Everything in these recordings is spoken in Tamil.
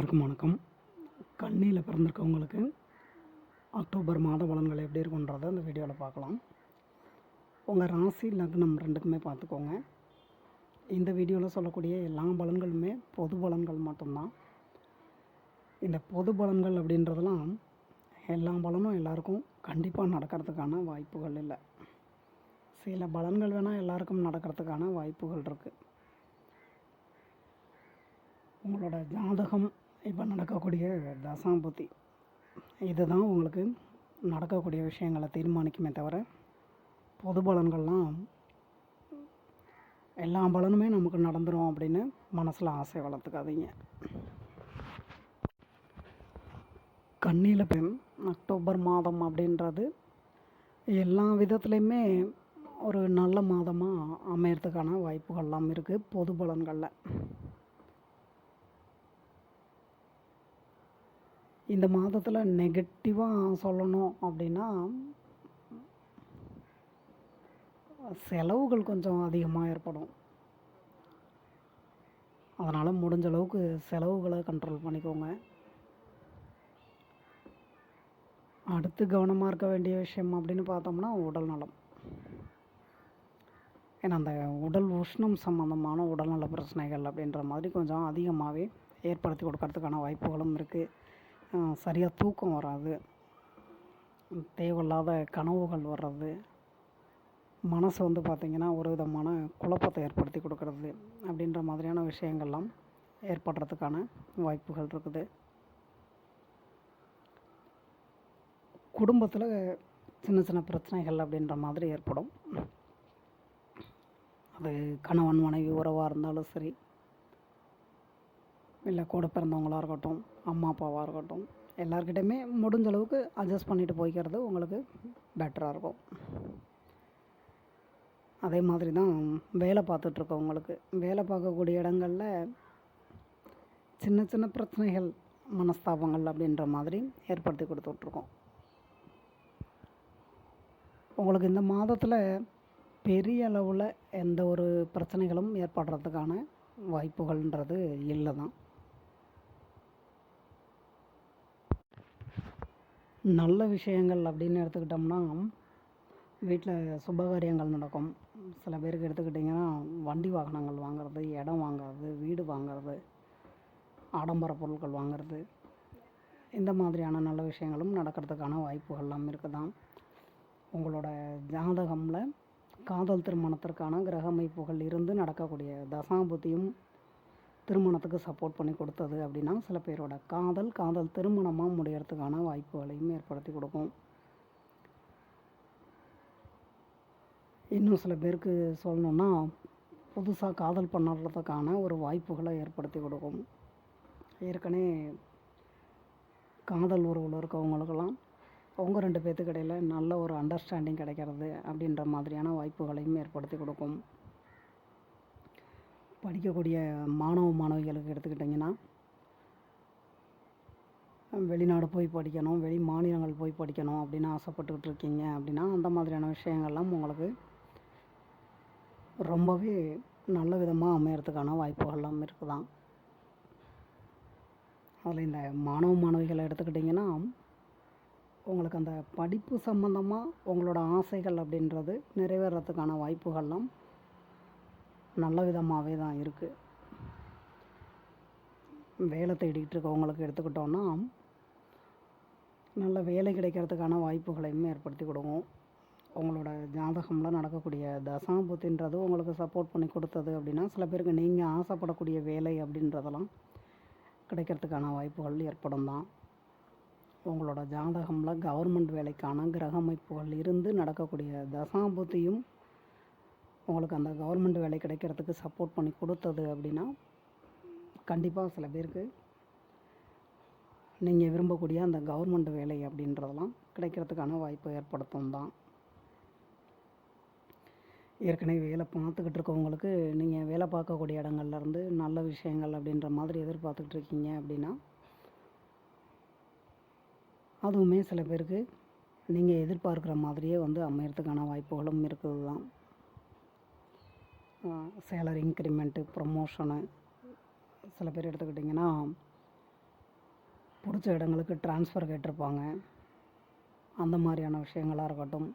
எல்லாருக்கும் வணக்கம். கன்னியில் பிறந்திருக்கவங்களுக்கு அக்டோபர் மாத பலன்கள் எப்படி இருக்குன்றதை இந்த வீடியோவில் பார்க்கலாம். உங்கள் ராசி லக்னம் ரெண்டுக்குமே பார்த்துக்கோங்க. இந்த வீடியோவில் சொல்லக்கூடிய எல்லா பலன்களுமே பொது பலன்கள் மட்டும்தான். இந்த பொது பலன்கள் அப்படின்றதெல்லாம் எல்லா பலனும் எல்லாருக்கும் கண்டிப்பாக நடக்கிறதுக்கான வாய்ப்புகள் இல்லை. சில பலன்கள் வேணால் எல்லாருக்கும் நடக்கிறதுக்கான வாய்ப்புகள் இருக்குது. உங்களோட ஜாதகம் இப்போ நடக்கக்கூடிய தசாபுத்தி இதுதான் உங்களுக்கு நடக்கக்கூடிய விஷயங்களை தீர்மானிக்குமே தவிர பொது பலன்கள்லாம் எல்லா பலனுமே நமக்கு நடந்துடும் அப்படின்னு மனசில் ஆசை வளர்த்துக்காதீங்க. கன்னியில் பெண் அக்டோபர் மாதம் அப்படின்றது எல்லா விதத்துலேயுமே ஒரு நல்ல மாதமாக அமையறதுக்கான வாய்ப்புகள்லாம் இருக்குது. பொது பலன்களில் இந்த மாதத்தில் நெகட்டிவாக சொல்லணும் அப்படின்னா செலவுகள் கொஞ்சம் அதிகமாக ஏற்படும். அதனால் முடிஞ்ச அளவுக்கு செலவுகளை கண்ட்ரோல் பண்ணிக்கோங்க. அடுத்து கவனமாக இருக்க வேண்டிய விஷயம் அப்படின்னு பார்த்தோம்னா உடல் நலம். ஏன்னா அந்த உடல் உஷ்ணம் சம்மந்தமான உடல்நல பிரச்சனைகள் அப்படின்ற மாதிரி கொஞ்சம் அதிகமாகவே ஏற்படுத்தி கொடுக்கறதுக்கான வாய்ப்புகளும் இருக்குது. சரியாக தூக்கம் வராது, தேவையில்லாத கனவுகள் வர்றது, மனசு பார்த்திங்கன்னா ஒரு விதமான குழப்பத்தை ஏற்படுத்தி கொடுக்கறது அப்படின்ற மாதிரியான விஷயங்கள்லாம் ஏற்படுறதுக்கான வாய்ப்புகள் இருக்குது. குடும்பத்தில் சின்ன சின்ன பிரச்சனைகள் அப்படின்ற மாதிரி ஏற்படும். அது கணவன் மனைவி உறவாக இருந்தாலும் சரி, இல்லை கூட பிறந்தவங்களாக இருக்கட்டும், அம்மா அப்பாவாக இருக்கட்டும், எல்லாருக்கிட்டையுமே முடிஞ்ச அளவுக்கு அட்ஜஸ்ட் பண்ணிட்டு போய்க்கிறது உங்களுக்கு பெட்டராக இருக்கும். அதே மாதிரி தான் வேலை பார்த்துட்ருக்கவங்களுக்கு வேலை பார்க்கக்கூடிய இடங்களில் சின்ன சின்ன பிரச்சனைகள், மனஸ்தாபங்கள் அப்படின்ற மாதிரி ஏற்படுத்தி கொடுத்துட்ருக்கோம். உங்களுக்கு இந்த மாதத்தில் பெரிய அளவில் எந்த ஒரு பிரச்சனைகளும் ஏற்படுறதுக்கான வாய்ப்புகள்ன்றது இல்லை தான். நல்ல விஷயங்கள் அப்படின்னு எடுத்துக்கிட்டோம்னா வீட்டில் சுபகாரியங்கள் நடக்கும். சில பேருக்கு எடுத்துக்கிட்டிங்கன்னா வண்டி வாகனங்கள் வாங்கிறது, இடம் வாங்கிறது, வீடு வாங்கிறது, ஆடம்பர பொருட்கள் வாங்கிறது, இந்த மாதிரியான நல்ல விஷயங்களும் நடக்கிறதுக்கான வாய்ப்புகள்லாம் இருக்குதான். உங்களோட ஜாதகமில் காதல் திருமணத்திற்கான கிரக அமைப்புகள் இருந்து நடக்கக்கூடிய தசாபுத்தியும் திருமணத்துக்கு சப்போர்ட் பண்ணி கொடுத்தது அப்படின்னா சில பேரோட காதல் திருமணமாக முடியறதுக்கான வாய்ப்புகளையும் ஏற்படுத்தி கொடுக்கும். இன்னும் சில பேருக்கு சொல்லணுன்னா புதுசாக காதல் பண்ணுறதுக்கான ஒரு வாய்ப்புகளை ஏற்படுத்தி கொடுக்கும். ஏற்கனவே காதல் உறவில் இருக்கவங்களுக்கெல்லாம் அவங்க ரெண்டு பேர்த்துக்கு இடையில் நல்ல ஒரு அண்டர்ஸ்டாண்டிங் கிடைக்கிறது அப்படின்ற மாதிரியான வாய்ப்புகளையும் ஏற்படுத்தி கொடுக்கும். படிக்கக்கூடிய மாணவிகளுக்கு எடுத்துக்கிட்டிங்கன்னா வெளிநாடு போய் படிக்கணும், வெளி மாநிலங்கள் போய் படிக்கணும் அப்படின்னு ஆசைப்பட்டுக்கிட்டு இருக்கீங்க அப்படின்னா அந்த மாதிரியான விஷயங்கள்லாம் உங்களுக்கு ரொம்பவே நல்ல விதமாக அமையறதுக்கான வாய்ப்புகள்லாம் இருக்குதான். அதில் இந்த மாணவிகளை எடுத்துக்கிட்டிங்கன்னா உங்களுக்கு அந்த படிப்பு சம்மந்தமாக உங்களோட ஆசைகள் அப்படின்றது நிறைவேறத்துக்கான வாய்ப்புகள்லாம் நல்ல விதமாகவே தான் இருக்குது. வேலை தேடிகிட்டு இருக்கவங்களுக்கு எடுத்துக்கிட்டோன்னா நல்ல வேலை கிடைக்கிறதுக்கான வாய்ப்புகளையும் ஏற்படுத்தி கொடுக்கும். உங்களோட ஜாதகமில் நடக்கக்கூடிய தசாபுத்தின்றது உங்களுக்கு சப்போர்ட் பண்ணி கொடுத்தது அப்படின்னா சில பேருக்கு நீங்கள் ஆசைப்படக்கூடிய வேலை அப்படின்றதெல்லாம் கிடைக்கிறதுக்கான வாய்ப்புகள் ஏற்படும் தான். உங்களோட ஜாதகமில் கவர்மெண்ட் வேலைக்கான கிரக அமைப்புகள் இருந்து நடக்கக்கூடிய தசாபுத்தியும் உங்களுக்கு அந்த கவர்மெண்ட் வேலை கிடைக்கிறதுக்கு சப்போர்ட் பண்ணி கொடுத்தது அப்படின்னா கண்டிப்பாக சில பேருக்கு நீங்கள் விரும்பக்கூடிய அந்த கவர்மெண்ட் வேலை அப்படின்றதெல்லாம் கிடைக்கிறதுக்கான வாய்ப்பு ஏற்படுத்தும் தான். ஏற்கனவே வேலை பார்த்துக்கிட்டு இருக்கவங்களுக்கு நீங்கள் வேலை பார்க்கக்கூடிய இடங்கள்லேருந்து நல்ல விஷயங்கள் அப்படின்ற மாதிரி எதிர்பார்த்துக்கிட்டு இருக்கீங்க அப்படின்னா அதுவுமே சில பேருக்கு நீங்கள் எதிர்பார்க்குற மாதிரியே அமையறதுக்கான வாய்ப்புகளும் இருக்குது தான். சேலரி இன்க்ரிமெண்ட்டு, ப்ரமோஷனு, சில பேர் எடுத்துக்கிட்டிங்கன்னா பிடிச்ச இடங்களுக்கு ட்ரான்ஸ்ஃபர் கேட்டிருப்பாங்க. அந்த மாதிரியான விஷயங்களாக இருக்கட்டும்.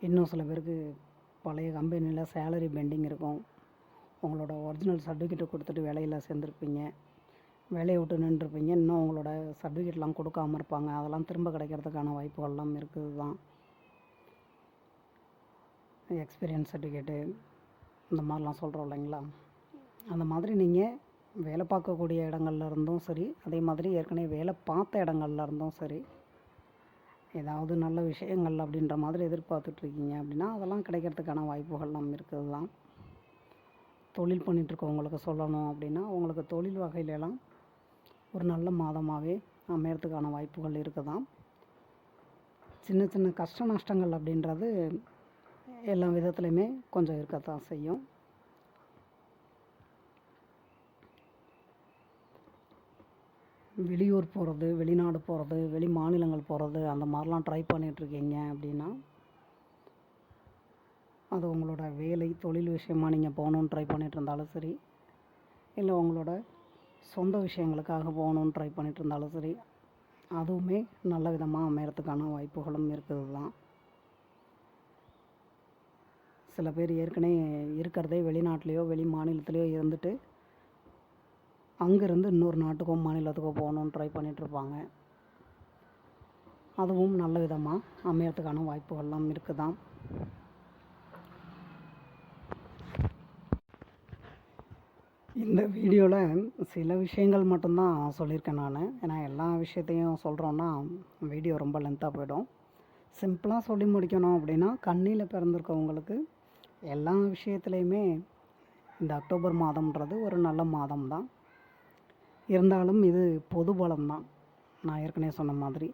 இன்னும் சில பேருக்கு பழைய கம்பெனியில் சேலரி பெண்டிங் இருக்கும். உங்களோட ஒரிஜினல் சர்டிஃபிகேட்டை கொடுத்துட்டு வேலையில் சேர்ந்துருப்பீங்க. வேலையை விட்டு நின்றுருப்பீங்க. இன்னும் உங்களோட சர்டிஃபிகேட்லாம் கொடுக்காம இருப்பாங்க. அதெல்லாம் திரும்ப கிடைக்கிறதுக்கான வாய்ப்புகள்லாம் இருக்குது தான். எக்ஸ்பீரியன்ஸ் சர்டிஃபிகேட்டு இந்த மாதிரிலாம் சொல்கிறோம் இல்லைங்களா? அந்த மாதிரி நீங்கள் வேலை பார்க்கக்கூடிய இடங்கள்ல இருந்தும் சரி, அதே மாதிரி ஏற்கனவே வேலை பார்த்த இடங்கள்ல இருந்தும் சரி, ஏதாவது நல்ல விஷயங்கள் அப்படின்ற மாதிரி எதிர்பார்த்துட்ருக்கீங்க அப்படின்னா அதெல்லாம் கிடைக்கிறதுக்கான வாய்ப்புகள்லாம் இருக்குது தான். தொழில் பண்ணிகிட்ருக்கவங்களுக்கு சொல்லணும் அப்படின்னா உங்களுக்கு தொழில் வகையிலலாம் ஒரு நல்ல மாதமாகவே அமையறதுக்கான வாய்ப்புகள் இருக்குது தான். சின்ன சின்ன கஷ்ட நஷ்டங்கள் அப்படின்றது எல்லா விதத்துலையுமே கொஞ்சம் இருக்கத்தான் செய்யும். வெளியூர் போகிறது, வெளிநாடு போகிறது, வெளி மாநிலங்கள் போகிறது அந்த மாதிரிலாம் ட்ரை பண்ணிகிட்ருக்கீங்க அப்படின்னா அது உங்களோட வேலை தொழில் விஷயமா நீங்கள் போகணுன்னு ட்ரை பண்ணிகிட்டு இருந்தாலும் சரி, இல்லை உங்களோட சொந்த விஷயங்களுக்காக போகணுன்னு ட்ரை பண்ணிகிட்டு இருந்தாலும் சரி, அதுவுமே நல்ல விதமாக அமையறதுக்கான வாய்ப்புகளும் இருக்குது தான். சில பேர் ஏற்கனவே இருக்கிறதே வெளிநாட்டிலையோ வெளி மாநிலத்திலையோ இருந்துட்டு அங்கேருந்து இன்னொரு நாட்டுக்கோ மாநிலத்துக்கோ போகணுன்னு ட்ரை பண்ணிகிட்ருப்பாங்க. அதுவும் நல்ல விதமாக அமையறதுக்கான வாய்ப்புகள்லாம் இருக்குது தான். இந்த வீடியோவில் சில விஷயங்கள் மட்டும்தான் சொல்லியிருக்கேன் நான். ஏன்னா எல்லா விஷயத்தையும் சொல்கிறோன்னா வீடியோ ரொம்ப லென்த்தாக போயிடும். சிம்பிளாக சொல்லி முடிக்கணும் அப்படின்னா கன்னியில் பிறந்திருக்கவங்களுக்கு எல்லா விஷயத்துலையுமே இந்த அக்டோபர் மாதம்ன்றது ஒரு நல்ல மாதம் தான். இருந்தாலும் இது பொது பலம் தான். நான் ஏற்கனவே சொன்ன மாதிரி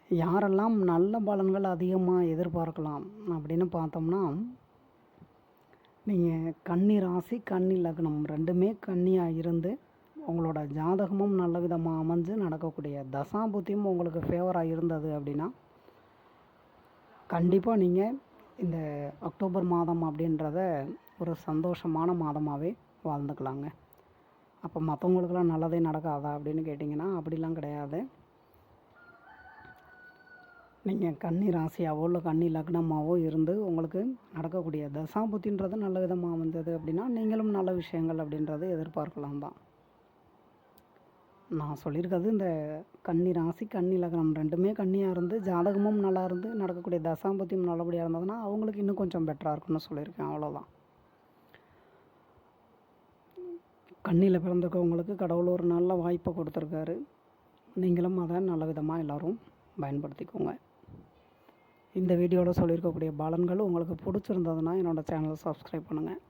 யாரெல்லாம் நல்ல பலன்கள் அதிகமாக எதிர்பார்க்கலாம் அப்படின்னு பார்த்தோம்னா, நீங்கள் கன்னி ராசி கன்னி லக்னம் ரெண்டுமே கன்னியாக இருந்து உங்களோட ஜாதகமும் நல்ல விதமாக அமைஞ்சு நடக்கக்கூடிய தசாபுத்தியும் உங்களுக்கு ஃபேவராக இருந்தது அப்படின்னா கண்டிப்பாக நீங்கள் இந்த அக்டோபர் மாதம் அப்படின்றத ஒரு சந்தோஷமான மாதமாகவே வாழ்ந்துக்கலாங்க. அப்போ மற்றவங்களுக்கெல்லாம் நல்லதே நடக்காதா அப்படின்னு கேட்டிங்கன்னா அப்படிலாம் கிடையாது. நீங்கள் கன்னி ராசியாவோ இல்லை கன்னி லக்னமாவோ இருந்து உங்களுக்கு நடக்கக்கூடிய தசாபுத்தின்றது நல்ல விதமாக அமைஞ்சது அப்படின்னா நீங்களும் நல்ல விஷயங்கள் அப்படின்றது எதிர்பார்க்கலாம் தான். நான் சொல்லியிருக்கிறது இந்த கன்னி ராசி கன்னி லக்னம் ரெண்டுமே கன்னியாக இருந்து ஜாதகமும் நல்லா இருந்து நடக்கக்கூடிய தசாபுத்தியும் நல்லபடியாக இருந்ததுன்னா அவங்களுக்கு இன்னும் கொஞ்சம் பெட்டராக இருக்குன்னு சொல்லியிருக்கேன். அவ்வளோதான். கன்னியில் பிறந்திருக்கவங்களுக்கு கடவுள் ஒரு நல்ல வாய்ப்பை கொடுத்துருக்காரு. நீங்களும் அதை நல்ல விதமாக எல்லோரும் பயன்படுத்திக்கோங்க. இந்த வீடியோவில் சொல்லியிருக்கக்கூடிய பலன்கள் உங்களுக்கு பிடிச்சிருந்ததுன்னா என்னோடய சேனலை சப்ஸ்கிரைப் பண்ணுங்கள்.